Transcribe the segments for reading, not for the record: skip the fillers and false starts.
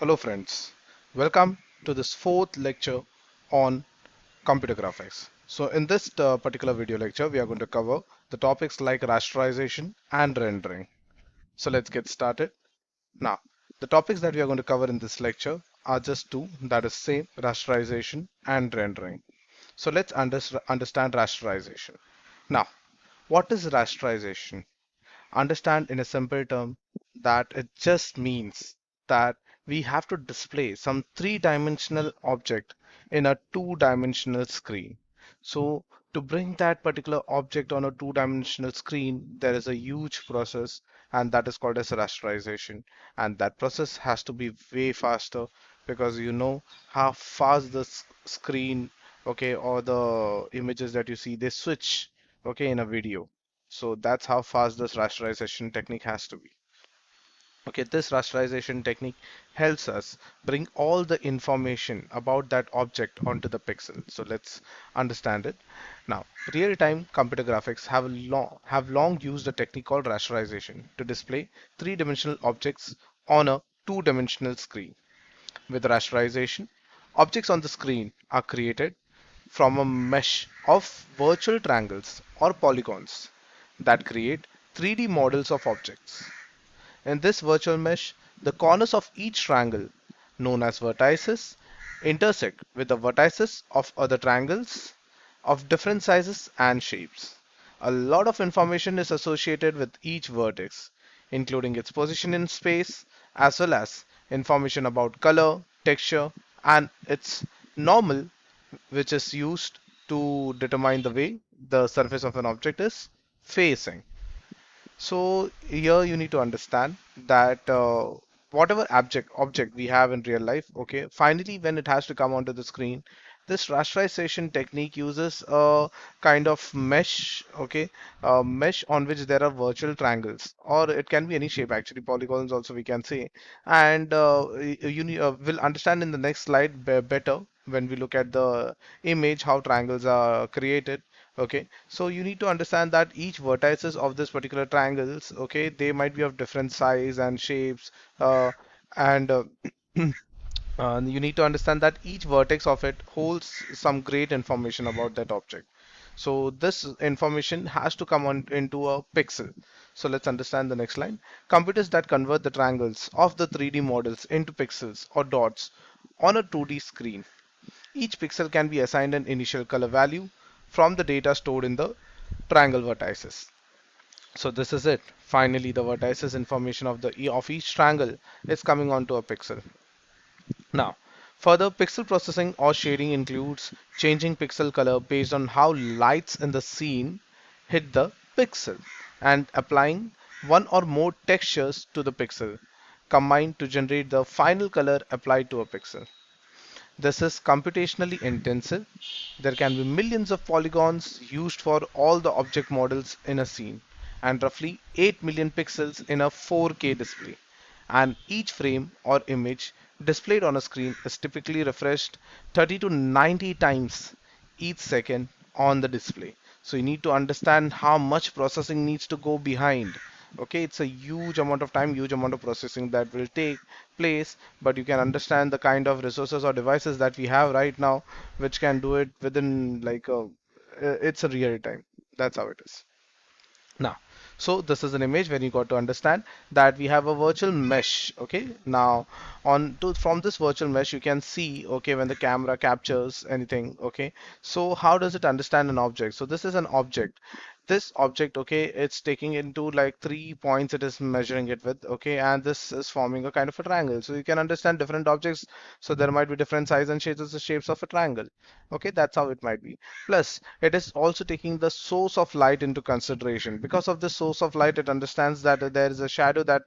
Hello friends, welcome to this fourth lecture on computer graphics. So in this particular video lecture, we are going to cover the topics like rasterization and rendering. So let's get started. Now, the topics that we are going to cover in this lecture are just two, that is same rasterization and rendering. So let's understand rasterization. Now, what is rasterization? Understand in a simple term that it just means that we have to display some three-dimensional object in a two-dimensional screen. So to bring that particular object on a two-dimensional screen, there is a huge process and that is called as rasterization. And that process has to be way faster because you know how fast the screen, okay, or the images that you see, they switch, okay, in a video. So that's how fast this rasterization technique has to be. Okay, this rasterization technique helps us bring all the information about that object onto the pixel. So let's understand it. Now, real-time computer graphics have long used a technique called rasterization to display three-dimensional objects on a two-dimensional screen. With rasterization, objects on the screen are created from a mesh of virtual triangles or polygons that create 3D models of objects. In this virtual mesh, the corners of each triangle, known as vertices, intersect with the vertices of other triangles of different sizes and shapes. A lot of information is associated with each vertex, including its position in space, as well as information about color, texture, and its normal, which is used to determine the way the surface of an object is facing. So here you need to understand that whatever object we have in real life, okay, finally when it has to come onto the screen, this rasterization technique uses a kind of mesh, okay, a mesh on which there are virtual triangles, or it can be any shape actually, polygons also we can say, and will understand in the next slide better when we look at the image how triangles are created. Okay, so you need to understand that each vertices of this particular triangles, okay, they might be of different size and shapes, and you need to understand that each vertex of it holds some great information about that object. So this information has to come on into a pixel. So let's understand the next line. Computers that convert the triangles of the 3D models into pixels or dots on a 2D screen. Each pixel can be assigned an initial color value from the data stored in the triangle vertices. So this is it. Finally, the vertices information of each triangle is coming onto a pixel. Now, further pixel processing or shading includes changing pixel color based on how lights in the scene hit the pixel and applying one or more textures to the pixel combined to generate the final color applied to a pixel. This is computationally intensive. There can be millions of polygons used for all the object models in a scene, and roughly 8 million pixels in a 4K display. And each frame or image displayed on a screen is typically refreshed 30 to 90 times each second on the display. So you need to understand how much processing needs to go behind. Okay, it's a huge amount of time, huge amount of processing that will take place, but you can understand the kind of resources or devices that we have right now, which can do it within it's a real time. That's how it is. Now, so this is an image where you got to understand that we have a virtual mesh. Okay, now on to from this virtual mesh you can see, okay, when the camera captures anything. Okay, so how does it understand an object? So this is an object. This object, okay, it's taking into like 3 points it is measuring it with, okay, and this is forming a kind of a triangle. So you can understand different objects, so there might be different size and shapes of a triangle. Okay, that's how it might be. Plus, it is also taking the source of light into consideration. Because of the source of light, it understands that there is a shadow that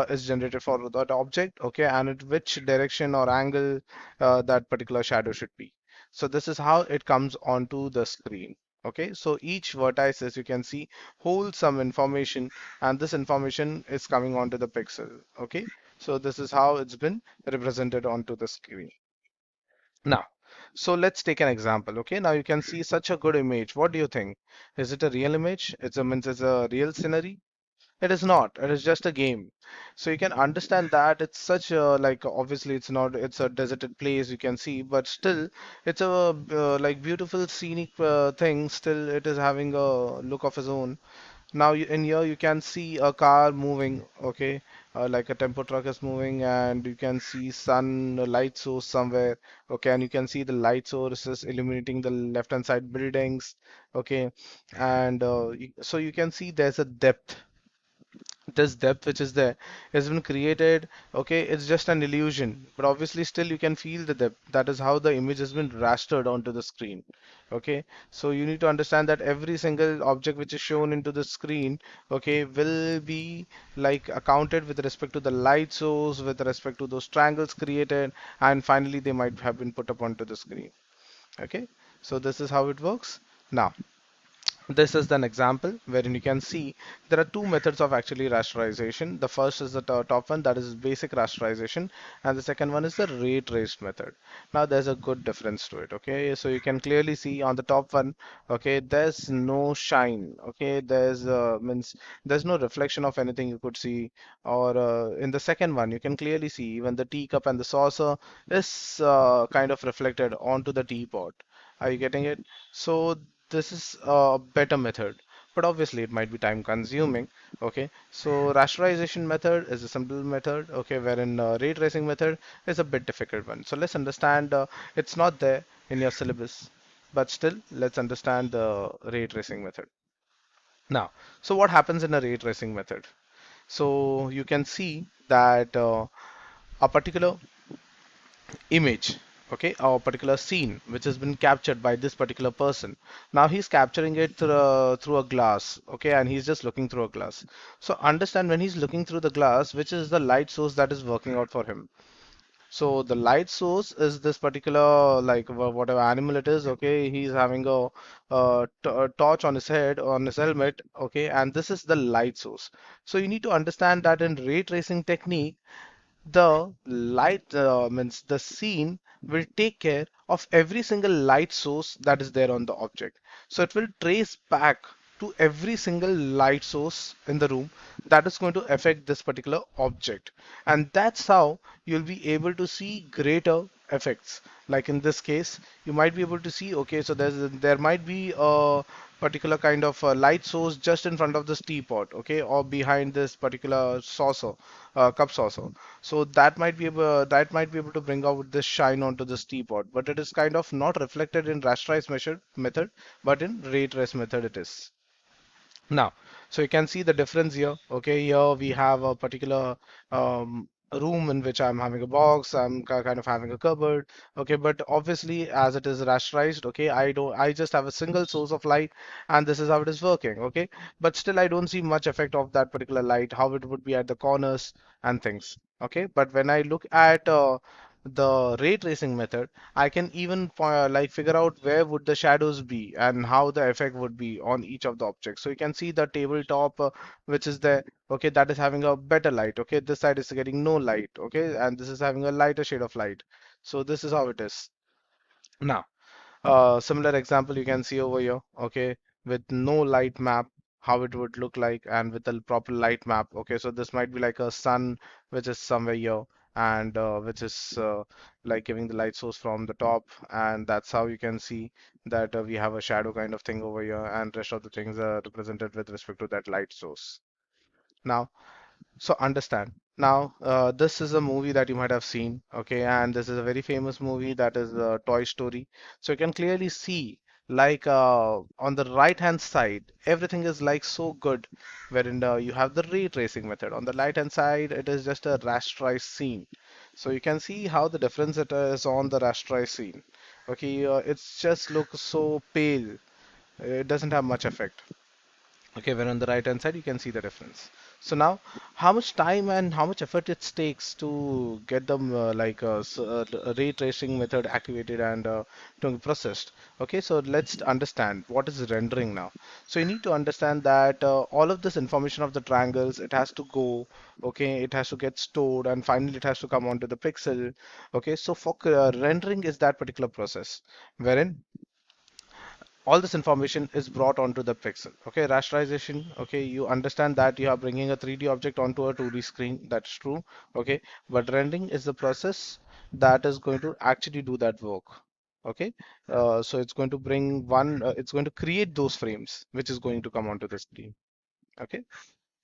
is generated for that object, okay, and at which direction or angle that particular shadow should be. So this is how it comes onto the screen. Okay, so each vertex, as you can see, holds some information, and this information is coming onto the pixel. Okay, so this is how it's been represented onto the screen. Now, so let's take an example. Okay, now you can see such a good image. What do you think? Is it a real image? It's a means it's a real scenery? It is not. It is just a game. So you can understand that it's such a, like, obviously it's not, it's a deserted place you can see, but still it's a like beautiful scenic thing. Still it is having a look of its own. Now in here you can see a car moving, okay, like a tempo truck is moving, and you can see sun light source somewhere, okay, and you can see the light source is illuminating the left hand side buildings, okay, and so you can see there's a depth. This depth which is there has been created, okay, it's just an illusion, but obviously still you can feel the depth. That is how the image has been rastered onto the screen, okay. So you need to understand that every single object which is shown into the screen, okay, will be like accounted with respect to the light source, with respect to those triangles created, and finally they might have been put up onto the screen, okay. So this is how it works. Now this is an example wherein you can see there are two methods of actually rasterization. The first is the top one, that is basic rasterization, and the second one is the ray traced method. Now there's a good difference to it. Okay, so you can clearly see on the top one, okay, there's no shine. Okay, there's means there's no reflection of anything you could see. Or in the second one, you can clearly see even the teacup and the saucer is kind of reflected onto the teapot. Are you getting it? So this is a better method, but obviously it might be time consuming. Okay, so rasterization method is a simple method, okay, wherein ray tracing method is a bit difficult one. So let's understand, it's not there in your syllabus, but still let's understand the ray tracing method. Now, so what happens in a ray tracing method? So you can see that a particular image, okay, or a particular scene which has been captured by this particular person. Now he's capturing it through a glass, okay, and he's just looking through a glass. So understand, when he's looking through the glass, which is the light source that is working out for him. So the light source is this particular, like, whatever animal it is, okay, he's having a torch on his head, on his helmet, okay, and this is the light source. So you need to understand that in ray tracing technique, the light means the scene will take care of every single light source that is there on the object. So it will trace back to every single light source in the room that is going to affect this particular object, and that's how you'll be able to see greater effects. Like in this case, you might be able to see, okay, so there might be a particular kind of light source just in front of this teapot, okay, or behind this particular saucer, cup saucer. So that might be able to bring out this shine onto this teapot, but it is kind of not reflected in rasterized measured method, but in ray trace method it is. Now, so you can see the difference here. Okay, here we have a particular room in which I'm having a box, I'm kind of having a cupboard. Okay, but obviously as it is rasterized, okay, I just have a single source of light, and this is how it is working. Okay, but still I don't see much effect of that particular light, how it would be at the corners and things. Okay, but when I look at the ray tracing method, I can even like figure out where would the shadows be and how the effect would be on each of the objects. So you can see the tabletop which is there, okay, that is having a better light. Okay, this side is getting no light, okay, and this is having a lighter shade of light. So this is how it is. Now, similar example you can see over here, okay, with no light map, how it would look like, and with a proper light map. Okay, so this might be like a sun which is somewhere here, and which is like giving the light source from the top, and that's how you can see that we have a shadow kind of thing over here, and rest of the things are represented with respect to that light source. Now, so understand. Now, this is a movie that you might have seen, okay, and this is a very famous movie that is Toy Story. So you can clearly see, like on the right hand side, everything is like so good, wherein you have the ray tracing method. On the right hand side, it is just a rasterized scene. So you can see how the difference it is on the rasterized scene. Okay, it's just looks so pale. It doesn't have much effect. Okay, when on the right hand side, you can see the difference. So now, how much time and how much effort it takes to get them ray tracing method activated and to be processed. Okay, so let's understand what is rendering now. So you need to understand that all of this information of the triangles, it has to go, okay, it has to get stored, and finally it has to come onto the pixel. Okay, so for rendering is that particular process, wherein all this information is brought onto the pixel. Okay, rasterization. Okay, you understand that you are bringing a 3D object onto a 2D screen. That's true. Okay, but rendering is the process that is going to actually do that work. Okay, so it's going to bring it's going to create those frames which is going to come onto the screen. Okay,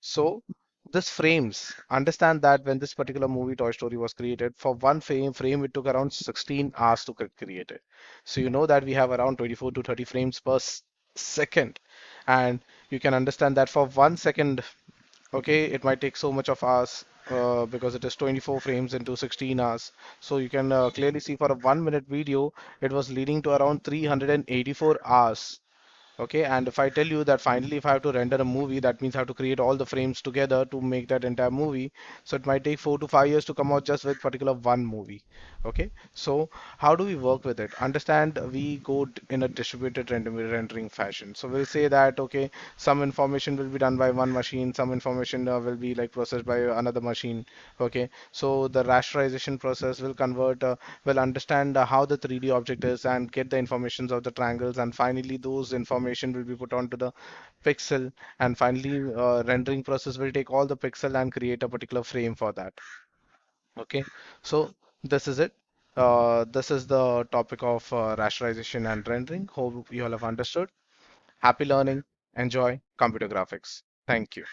so this frames, understand that when this particular movie Toy Story was created, for one frame it took around 16 hours to create it. So you know that we have around 24 to 30 frames per second, and you can understand that for 1 second, okay, it might take so much of hours. Because it is 24 frames into 16 hours. So you can clearly see for a 1 minute video, it was leading to around 384 hours. Okay, and if I tell you that finally if I have to render a movie, that means I have to create all the frames together to make that entire movie. So it might take 4 to 5 years to come out just with particular one movie. Okay, so how do we work with it? Understand, we go in a distributed rendering fashion. So we'll say that, okay, some information will be done by one machine, some information will be like processed by another machine. Okay, so the rasterization process will will understand how the 3D object is and get the informations of the triangles, and finally those information will be put onto the pixel, and finally rendering process will take all the pixel and create a particular frame for that. Okay, so this is it. This is the topic of rasterization and rendering. Hope you all have understood. Happy learning. Enjoy computer graphics. Thank you.